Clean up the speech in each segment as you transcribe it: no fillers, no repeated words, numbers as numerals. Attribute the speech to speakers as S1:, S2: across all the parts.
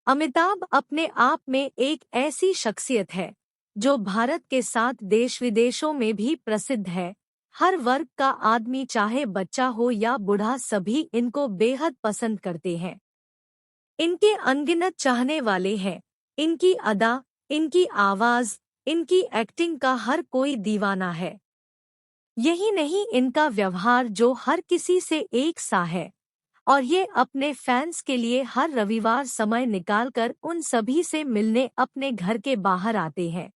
S1: अमिताभ अपने आप में एक ऐसी शख्सियत है जो भारत के साथ देश विदेशों में भी प्रसिद्ध है। हर वर्ग का आदमी चाहे बच्चा हो या बूढ़ा सभी इनको बेहद पसंद करते हैं। इनके अनगिनत चाहने वाले हैं। इनकी अदा, इनकी आवाज, इनकी एक्टिंग का हर कोई दीवाना है। यही नहीं, इनका व्यवहार जो हर किसी से एक सा है और ये अपने फैंस के लिए हर रविवार समय निकालकर उन सभी से मिलने अपने घर के बाहर आते हैं।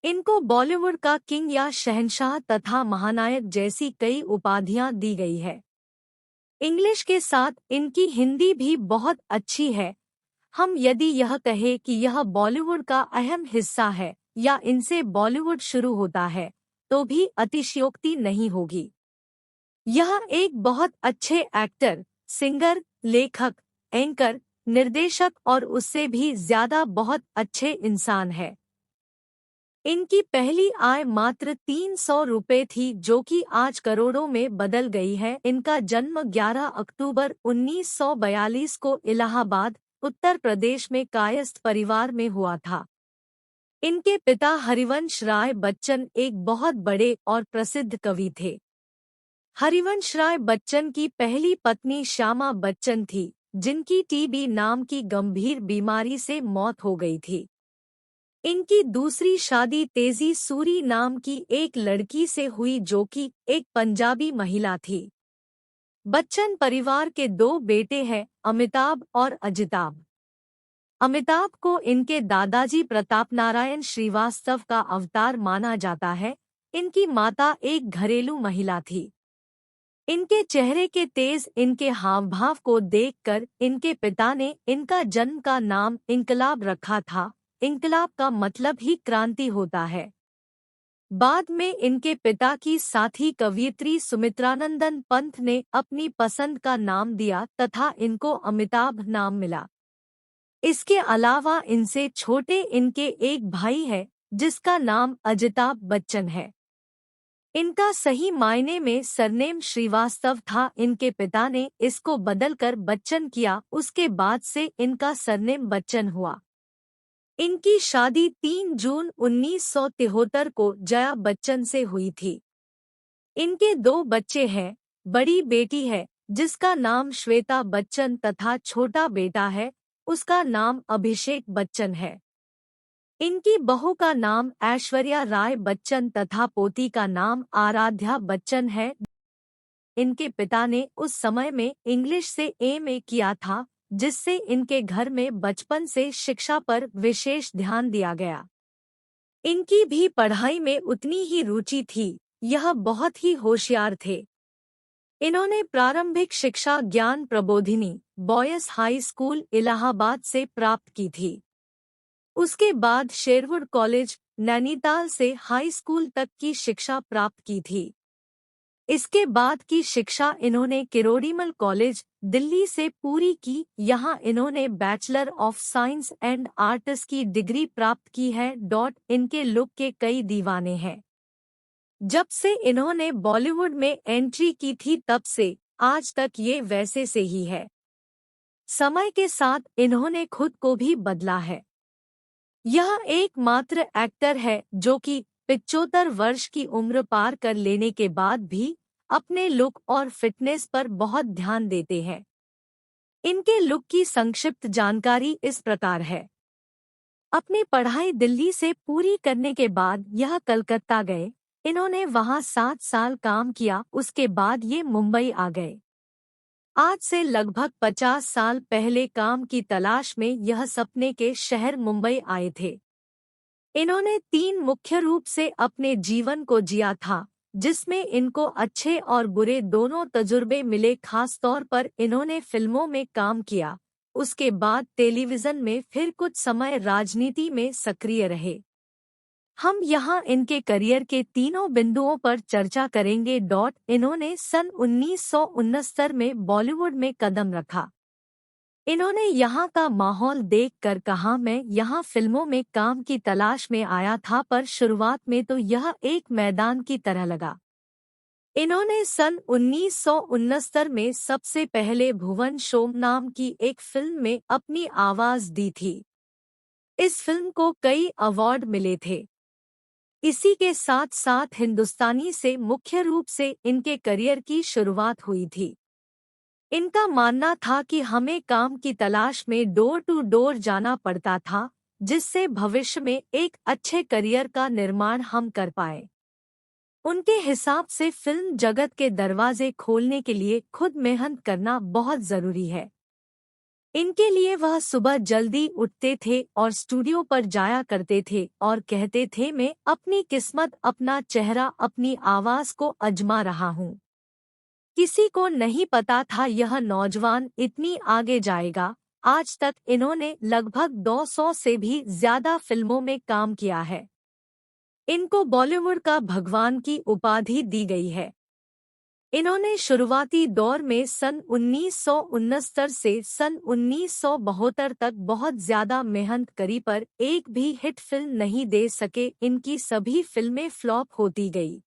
S1: इनको बॉलीवुड का किंग या शहंशाह तथा महानायक जैसी कई उपाधियां दी गई है। इंग्लिश के साथ इनकी हिंदी भी बहुत अच्छी है। हम यदि यह कहें कि यह बॉलीवुड का अहम हिस्सा है या इनसे बॉलीवुड शुरू होता है तो भी अतिशयोक्ति नहीं होगी। यह एक बहुत अच्छे एक्टर, सिंगर, लेखक, एंकर, निर्देशक और उससे भी ज्यादा बहुत अच्छे इंसान है। इनकी पहली आय मात्र 300 रुपये थी जो कि आज करोड़ों में बदल गई है। इनका जन्म 11 अक्टूबर 1942 को इलाहाबाद, उत्तर प्रदेश में कायस्थ परिवार में हुआ था। इनके पिता हरिवंश राय बच्चन एक बहुत बड़े और प्रसिद्ध कवि थे। हरिवंश राय बच्चन की पहली पत्नी श्यामा बच्चन थी, जिनकी टीबी नाम की गंभीर बीमारी से मौत हो गई थी। इनकी दूसरी शादी तेजी सूरी नाम की एक लड़की से हुई जो कि एक पंजाबी महिला थी। बच्चन परिवार के दो बेटे हैं, अमिताभ और अजिताभ। अमिताभ को इनके दादाजी प्रताप नारायण श्रीवास्तव का अवतार माना जाता है। इनकी माता एक घरेलू महिला थी। इनके चेहरे के तेज इनके हाव भाव को देखकर इनके पिता ने इनका जन्म का नाम इनकलाब रखा था। इनकलाब का मतलब ही क्रांति होता है। बाद में इनके पिता की साथी कवयित्री सुमित्रानंदन पंत ने अपनी पसंद का नाम दिया तथा इनको अमिताभ नाम मिला। इसके अलावा इनसे छोटे इनके एक भाई है जिसका नाम अजिताभ बच्चन है। इनका सही मायने में सरनेम श्रीवास्तव था। इनके पिता ने इसको बदलकर बच्चन किया, उसके बाद से इनका सरनेम बच्चन हुआ। इनकी शादी 3 जून 1973 को जया बच्चन से हुई थी। इनके दो बच्चे हैं। बड़ी बेटी है जिसका नाम श्वेता बच्चन तथा छोटा बेटा है, उसका नाम अभिषेक बच्चन है। इनकी बहू का नाम ऐश्वर्या राय बच्चन तथा पोती का नाम आराध्या बच्चन है। इनके पिता ने उस समय में इंग्लिश से एमए किया था, जिससे इनके घर में बचपन से शिक्षा पर विशेष ध्यान दिया गया। इनकी भी पढ़ाई में उतनी ही रुचि थी। यह बहुत ही होशियार थे। इन्होंने प्रारंभिक शिक्षा ज्ञान Prabodhini boys high school Allahabad से प्राप्त की थी। उसके बाद शेरवुड कॉलेज, नैनीताल से हाई स्कूल तक की शिक्षा प्राप्त की थी। इसके बाद की शिक्षा इन्होंने किरोड़ीमल कॉलेज, दिल्ली से पूरी की। यहाँ इन्होंने bachelor of science and arts की डिग्री प्राप्त की है। इनके लुक के कई दीवाने हैं। जब से इन्होंने बॉलीवुड में एंट्री की थी तब से आज तक ये वैसे से ही है। समय के साथ इन्होंने खुद को भी बदला है। यह एकमात्र एक्टर है जो कि 75 वर्ष की उम्र पार कर लेने के बाद भी अपने लुक और फिटनेस पर बहुत ध्यान देते हैं। इनके लुक की संक्षिप्त जानकारी इस प्रकार है। अपनी पढ़ाई दिल्ली से पूरी करने के बाद यह कलकत्ता गए। इन्होंने वहां 7 साल काम किया। उसके बाद ये मुंबई आ गए। आज से लगभग 50 साल पहले काम की तलाश में यह सपने के शहर मुंबई आए थे। इन्होंने 3 मुख्य रूप से अपने जीवन को जिया था, जिसमें इनको अच्छे और बुरे दोनों तजुर्बे मिले। खास तौर पर इन्होंने फिल्मों में काम किया, उसके बाद टेलीविजन में, फिर कुछ समय राजनीति में सक्रिय रहे। हम यहाँ इनके करियर के तीनों बिंदुओं पर चर्चा करेंगे। इन्होंने सन 1969 में बॉलीवुड में कदम रखा। इन्होंने यहाँ का माहौल देखकर कहा, मैं यहाँ फिल्मों में काम की तलाश में आया था, पर शुरुआत में तो यह एक मैदान की तरह लगा। इन्होंने सन 1969 में सबसे पहले भुवन शोम नाम की एक फिल्म में अपनी आवाज दी थी। इस फिल्म को कई अवार्ड मिले थे। इसी के साथ साथ हिंदुस्तानी से मुख्य रूप से इनके करियर की शुरुआत हुई थी। इनका मानना था कि हमें काम की तलाश में डोर टू डोर जाना पड़ता था, जिससे भविष्य में एक अच्छे करियर का निर्माण हम कर पाए। उनके हिसाब से फिल्म जगत के दरवाजे खोलने के लिए खुद मेहनत करना बहुत जरूरी है। इनके लिए वह सुबह जल्दी उठते थे और स्टूडियो पर जाया करते थे और कहते थे, मैं अपनी किस्मत, अपना चेहरा, अपनी आवाज को आजमा रहा हूँ। किसी को नहीं पता था यह नौजवान इतनी आगे जाएगा। आज तक इन्होंने लगभग 200 से भी ज्यादा फिल्मों में काम किया है। इनको बॉलीवुड का भगवान की उपाधि दी गई है। इन्होंने शुरुआती दौर में सन 1969 से सन 1972 तक बहुत ज्यादा मेहनत करी, पर एक भी हिट फिल्म नहीं दे सके। इनकी सभी फिल्में फ्लॉप होती गई।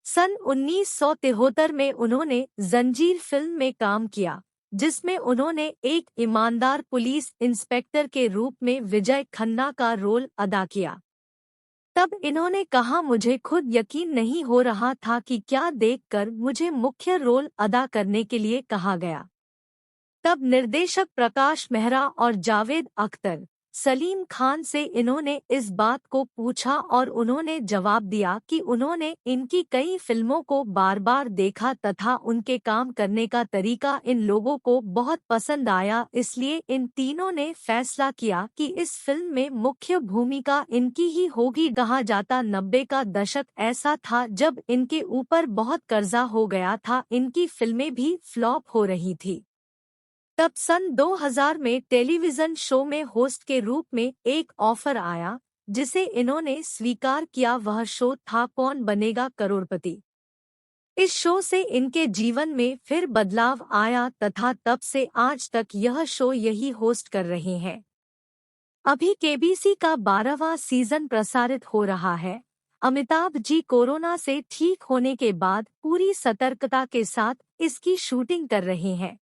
S1: सन 1973 में उन्होंने जंजीर फिल्म में काम किया, जिसमें उन्होंने एक ईमानदार पुलिस इंस्पेक्टर के रूप में विजय खन्ना का रोल अदा किया। तब इन्होंने कहा, मुझे खुद यकीन नहीं हो रहा था कि क्या देखकर मुझे मुख्य रोल अदा करने के लिए कहा गया। तब निर्देशक प्रकाश मेहरा और जावेद अख्तर, सलीम खान से इन्होंने इस बात को पूछा और उन्होंने जवाब दिया कि उन्होंने इनकी कई फिल्मों को बार बार देखा तथा उनके काम करने का तरीका इन लोगों को बहुत पसंद आया। इसलिए इन तीनों ने फैसला किया कि इस फिल्म में मुख्य भूमिका इनकी ही होगी। कहा जाता 90 का दशक ऐसा था जब इनके ऊपर बहुत कर्जा हो गया था, इनकी फिल्में भी फ्लॉप हो रही थी। तब सन 2000 में टेलीविजन शो में होस्ट के रूप में एक ऑफर आया, जिसे इन्होंने स्वीकार किया। वह शो था कौन बनेगा करोड़पति। इस शो से इनके जीवन में फिर बदलाव आया तथा तब से आज तक यह शो यही होस्ट कर रहे हैं। अभी केबीसी का 12वां सीजन प्रसारित हो रहा है। अमिताभ जी कोरोना से ठीक होने के बाद पूरी सतर्कता के साथ इसकी शूटिंग कर रहे हैं।